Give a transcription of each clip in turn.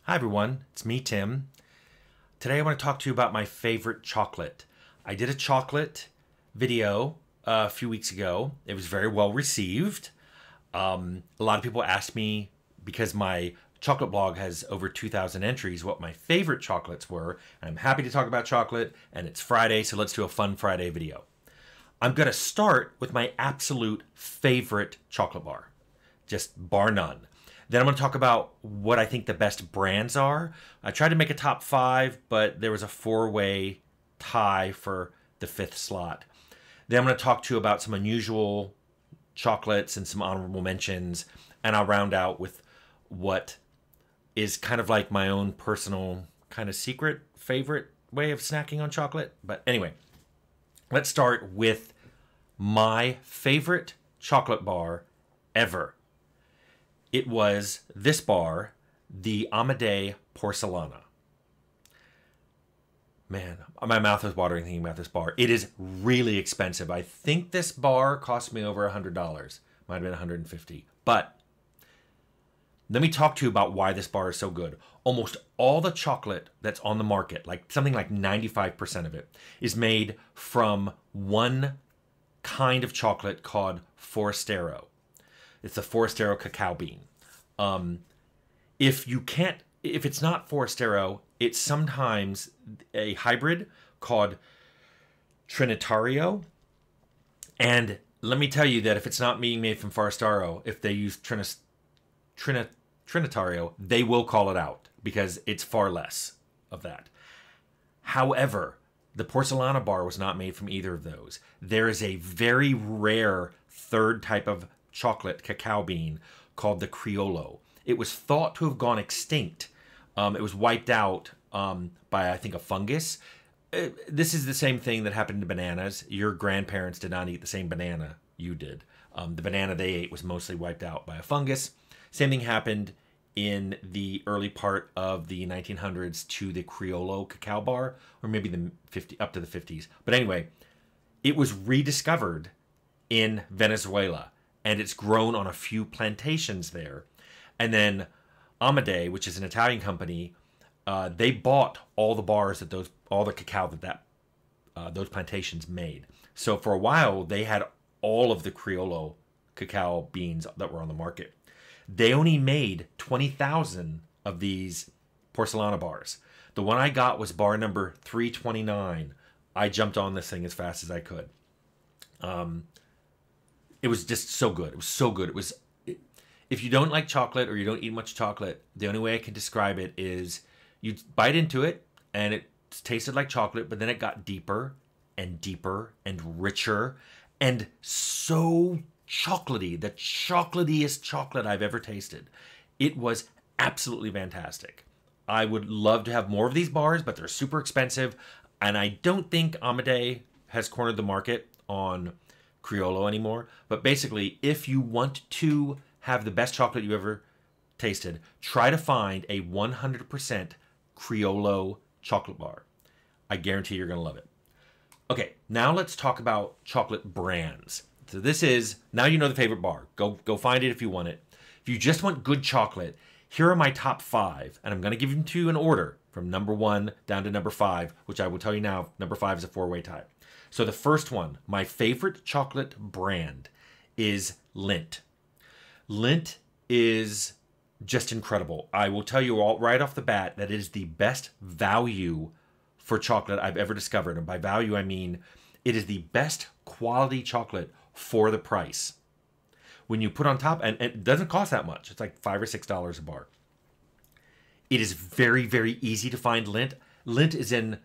Hi everyone, it's me, Tim. Today I want to talk to you about my favorite chocolate. I did a chocolate video a few weeks ago. It was very well received. A lot of people asked me, because my chocolate blog has over 2,000 entries, what my favorite chocolates were. And I'm happy to talk about chocolate, and it's Friday, so let's do a fun Friday video. I'm going to start with my absolute favorite chocolate bar, just bar none. Then I'm going to talk about what I think the best brands are. I tried to make a top 5, but there was a 4-way tie for the 5th slot. Then I'm going to talk to you about some unusual chocolates and some honorable mentions, and I'll round out with what is kind of like my own personal kind of secret favorite way of snacking on chocolate. But anyway, let's start with my favorite chocolate bar ever. It was this bar, the Amedei Porcelana. Man, my mouth is watering thinking about this bar. It is really expensive. I think this bar cost me over $100. Might have been $150. But let me talk to you about why this bar is so good. Almost all the chocolate that's on the market, like something like 95% of it, is made from one kind of chocolate called Forastero. It's the Forastero cacao bean. If it's not Forastero, it's sometimes a hybrid called Trinitario. And let me tell you that if it's not being made from Forastero, if they use Trinitario, they will call it out because it's far less of that. However, the Porcelana bar was not made from either of those. There is a very rare third type of chocolate cacao bean called the Criollo. It was thought to have gone extinct. It was wiped out by, I think, a fungus. This is the same thing that happened to bananas. Your grandparents did not eat the same banana you did. The banana they ate was mostly wiped out by a fungus. Same thing happened in the early part of the 1900s to the Criollo cacao bar, or maybe up to the 50s. But anyway, it was rediscovered in Venezuela, and it's grown on a few plantations there. And then Amedei, which is an Italian company, they bought all the bars that all the cacao that those plantations made. So for a while, they had all of the Criollo cacao beans that were on the market. They only made 20,000 of these Porcelana bars. The one I got was bar number 329. I jumped on this thing as fast as I could. It was just so good. It was so good. If you don't like chocolate or you don't eat much chocolate, the only way I can describe it is you bite into it and it tasted like chocolate, but then it got deeper and deeper and richer and so chocolatey, the chocolatiest chocolate I've ever tasted. It was absolutely fantastic. I would love to have more of these bars, but they're super expensive, and I don't think Amedei has cornered the market on Criollo anymore. But basically, if you want to have the best chocolate you ever tasted, try to find a 100% Criollo chocolate bar. I guarantee you're going to love it. Okay, now let's talk about chocolate brands. So this is, now you know the favorite bar. Go find it if you want it. If you just want good chocolate, here are my top 5, and I'm going to give them to you in order from number 1 down to number 5, which I will tell you now, number 5 is a 4-way tie. So the first one, my favorite chocolate brand is Lindt. Lindt is just incredible. I will tell you all right off the bat that it is the best value for chocolate I've ever discovered. And by value, I mean it is the best quality chocolate for the price. When you put on top, and it doesn't cost that much. It's like $5 or $6 a bar. It is very, very easy to find Lindt. Lindt is in,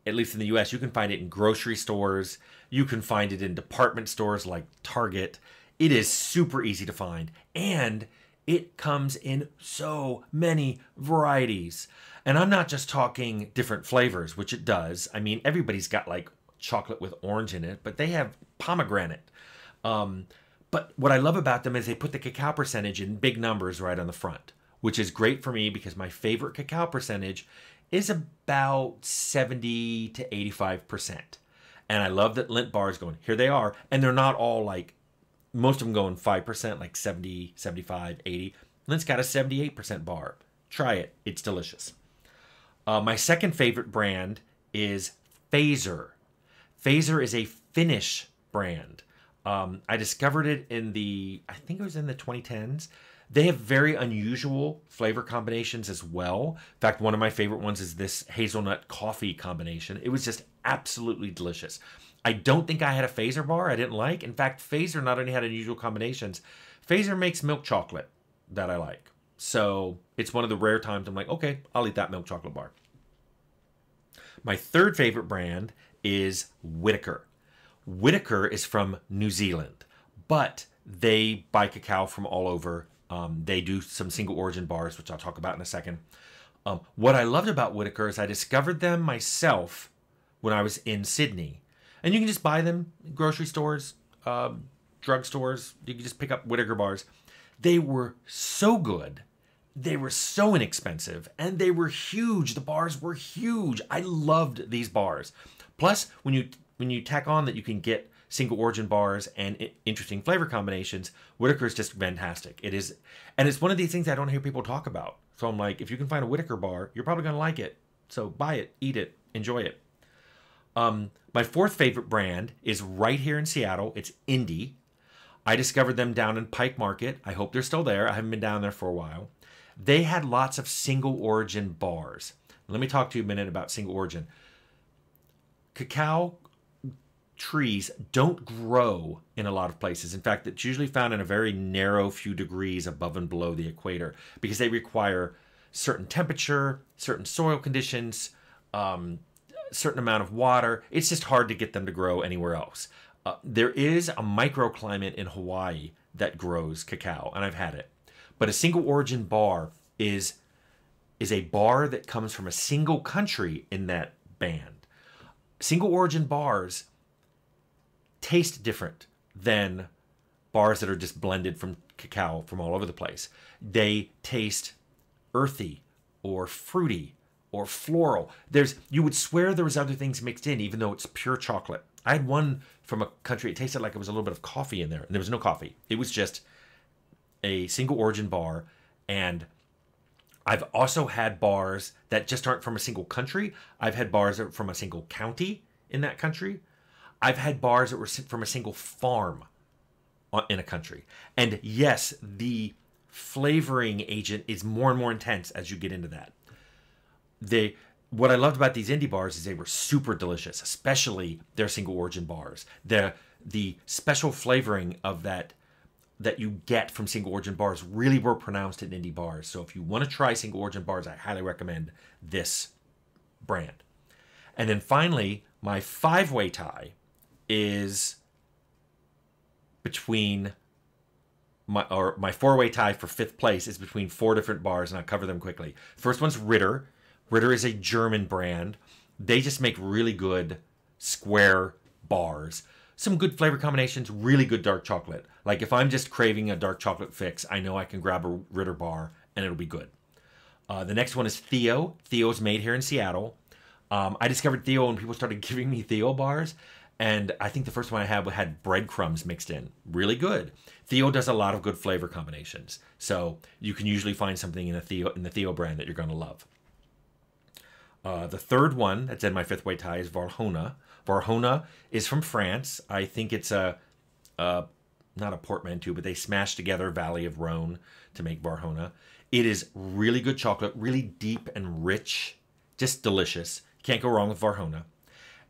at least in the US, you can find it in grocery stores. You can find it in department stores like Target. It is super easy to find. And it comes in so many varieties. And I'm not just talking different flavors, which it does. I mean, everybody's got like chocolate with orange in it, but they have pomegranate. But what I love about them is they put the cacao percentage in big numbers right on the front, which is great for me because my favorite cacao percentage is about 70 to 85%. And I love that Lindt bars going, here they are. And they're not all like, most of them going 5%, like 70, 75, 80. Lindt's got a 78% bar. Try it. It's delicious. My second favorite brand is Fazer. Fazer is a Finnish brand. I discovered it I think it was in the 2010s. They have very unusual flavor combinations as well. In fact, one of my favorite ones is this hazelnut coffee combination. It was just absolutely delicious. I don't think I had a Fazer bar I didn't like. In fact, Fazer not only had unusual combinations, Fazer makes milk chocolate that I like. So it's one of the rare times I'm like, okay, I'll eat that milk chocolate bar. My third favorite brand is Whittaker. Whittaker is from New Zealand, but they buy cacao from all over. They do some single origin bars, which I'll talk about in a second. What I loved about Whittaker is I discovered them myself when I was in Sydney. And you can just buy them in grocery stores, drugstores. You can just pick up Whittaker bars. They were so good. They were so inexpensive. And they were huge. The bars were huge. I loved these bars. Plus, when you tack on that you can get single origin bars and interesting flavor combinations, Whittaker is just fantastic. It is, and it's one of these things I don't hear people talk about. So I'm like, if you can find a Whittaker bar, you're probably going to like it. So buy it, eat it, enjoy it. My fourth favorite brand is right here in Seattle. It's Indie. I discovered them down in Pike Market. I hope they're still there. I haven't been down there for a while. They had lots of single origin bars. Let me talk to you a minute about single origin. Cacao trees don't grow in a lot of places. In fact, it's usually found in a very narrow few degrees above and below the equator because they require certain temperature, certain soil conditions, certain amount of water. It's just hard to get them to grow anywhere else. There is a microclimate in Hawaii that grows cacao, and I've had it. But a single origin bar is a bar that comes from a single country in that band. Single origin bars taste different than bars that are just blended from cacao from all over the place. They taste earthy or fruity or floral. You would swear there was other things mixed in, even though it's pure chocolate. I had one from a country, it tasted like it was a little bit of coffee in there, and there was no coffee. It was just a single origin bar. And I've also had bars that just aren't from a single country. I've had bars that are from a single county in that country. I've had bars that were from a single farm in a country. And yes, the flavoring agent is more and more intense as you get into that. What I loved about these indie bars is they were super delicious, especially their single origin bars. The special flavoring of that you get from single origin bars really were pronounced in indie bars. So if you want to try single origin bars, I highly recommend this brand. And then finally, my five-way tie is between my four-way tie for fifth place is between four different bars, and I'll cover them quickly. First one's Ritter. Ritter is a German brand. They just make really good square bars. Some good flavor combinations, really good dark chocolate. Like if I'm just craving a dark chocolate fix, I know I can grab a Ritter bar and it'll be good. The next one is Theo. Theo's made here in Seattle. I discovered Theo when people started giving me Theo bars. And I think the first one I had breadcrumbs mixed in. Really good. Theo does a lot of good flavor combinations. So you can usually find something in the Theo brand that you're going to love. The third one that's in my fifth way tie is Valrhona. Valrhona is from France. I think it's not a portmanteau, but they smashed together Valley of Rhone to make Valrhona. It is really good chocolate, really deep and rich, just delicious. Can't go wrong with Valrhona.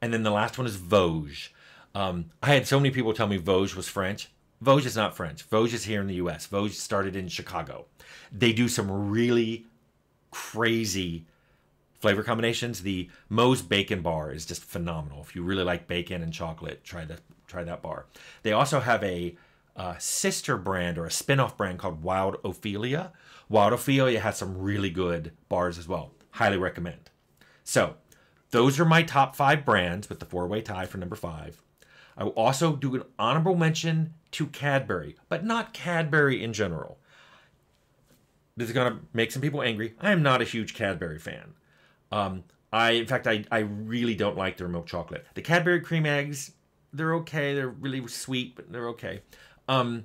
And then the last one is Vosges. I had so many people tell me Vosges was French. Vosges is not French. Vosges is here in the U.S. Vosges started in Chicago. They do some really crazy flavor combinations. The Moe's Bacon Bar is just phenomenal. If you really like bacon and chocolate, try that bar. They also have a sister brand or a spin-off brand called Wild Ophelia. Wild Ophelia has some really good bars as well. Highly recommend. So those are my top 5 brands with the 4-way tie for number 5. I will also do an honorable mention to Cadbury, but not Cadbury in general. This is going to make some people angry. I am not a huge Cadbury fan. In fact, I really don't like their milk chocolate. The Cadbury cream eggs, they're okay. They're really sweet, but they're okay. I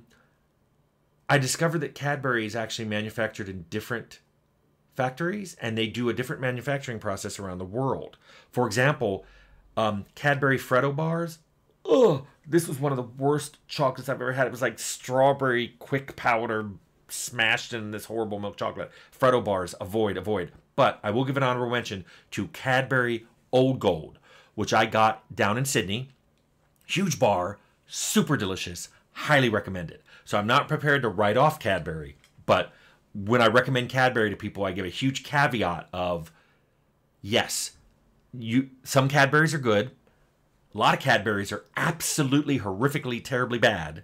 discovered that Cadbury is actually manufactured in different factories, and they do a different manufacturing process around the world. For example, Cadbury Freddo bars. Ugh, this was one of the worst chocolates I've ever had. It was like strawberry quick powder smashed in this horrible milk chocolate. Freddo bars, avoid, avoid. But I will give an honorable mention to Cadbury Old Gold, which I got down in Sydney. Huge bar, super delicious, highly recommended. So I'm not prepared to write off Cadbury, but when I recommend Cadbury to people, I give a huge caveat of, yes, some Cadburys are good. A lot of Cadburys are absolutely horrifically, terribly bad.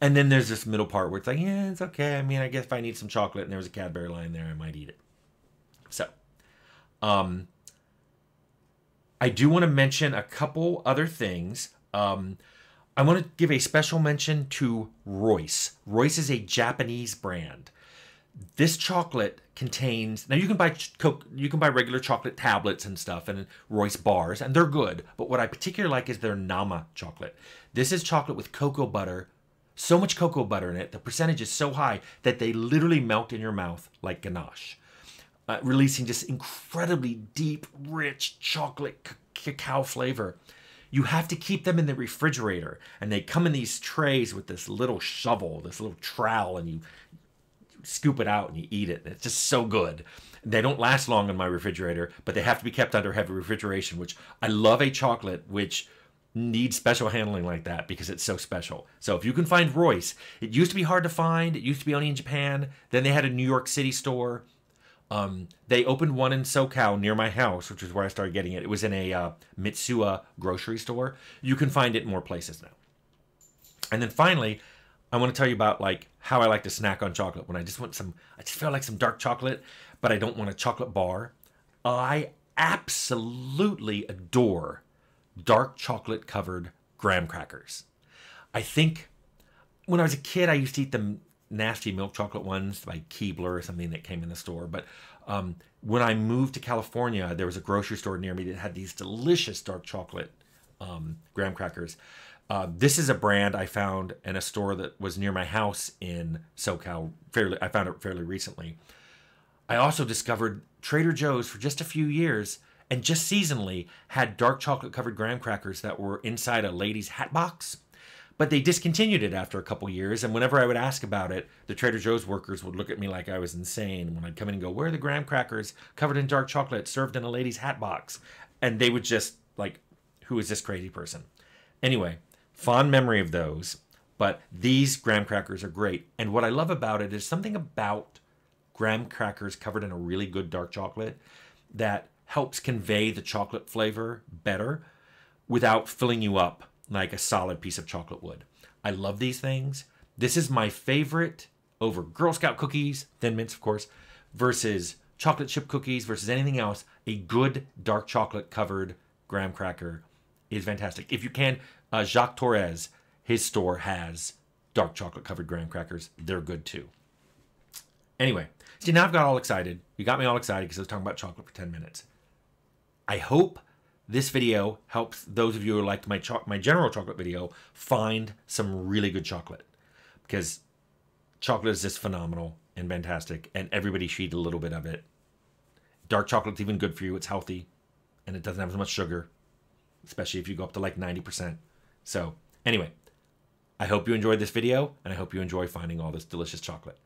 And then there's this middle part where it's like, yeah, it's okay. I mean, I guess if I need some chocolate and there was a Cadbury line there, I might eat it. So, I do want to mention a couple other things. I want to give a special mention to Royce. Royce is a Japanese brand. This chocolate contains, now you can buy regular chocolate tablets and stuff and Royce bars, and they're good. But what I particularly like is their Nama chocolate. This is chocolate with cocoa butter, so much cocoa butter in it. The percentage is so high that they literally melt in your mouth like ganache, releasing just incredibly deep, rich chocolate cacao flavor. You have to keep them in the refrigerator, and they come in these trays with this little shovel, this little trowel, and you scoop it out and you eat it. It's just so good. They don't last long in my refrigerator, but they have to be kept under heavy refrigeration, which I love a chocolate which needs special handling like that because it's so special. So if you can find Royce, it used to be hard to find. It used to be only in Japan. Then they had a New York City store. They opened one in SoCal near my house, which is where I started getting it. It was in a Mitsuya grocery store. You can find it in more places now. And then finally, I want to tell you about like how I like to snack on chocolate when I just feel like some dark chocolate, but I don't want a chocolate bar. I absolutely adore dark chocolate covered graham crackers. I think when I was a kid, I used to eat the nasty milk chocolate ones like Keebler or something that came in the store. But when I moved to California, there was a grocery store near me that had these delicious dark chocolate graham crackers. This is a brand I found in a store that was near my house in SoCal. I found it fairly recently. I also discovered Trader Joe's for just a few years and just seasonally had dark chocolate covered graham crackers that were inside a lady's hat box. But they discontinued it after a couple years, and whenever I would ask about it, the Trader Joe's workers would look at me like I was insane when I'd come in and go, where are the graham crackers covered in dark chocolate served in a lady's hat box? And they would just like, who is this crazy person? Anyway, fond memory of those, but these graham crackers are great. And what I love about it is something about graham crackers covered in a really good dark chocolate that helps convey the chocolate flavor better without filling you up like a solid piece of chocolate would. I love these things. This is my favorite over Girl Scout cookies, Thin Mints, of course, versus chocolate chip cookies versus anything else. A good dark chocolate covered graham cracker is fantastic. If you can, Jacques Torres, his store has dark chocolate covered graham crackers. They're good too. Anyway, see, now I've got all excited. You got me all excited because I was talking about chocolate for 10 minutes. I hope this video helps those of you who liked my general chocolate video find some really good chocolate, because chocolate is just phenomenal and fantastic, and everybody should eat a little bit of it. Dark chocolate's even good for you. It's healthy, and it doesn't have as much sugar, especially if you go up to like 90%. So anyway, I hope you enjoyed this video, and I hope you enjoy finding all this delicious chocolate.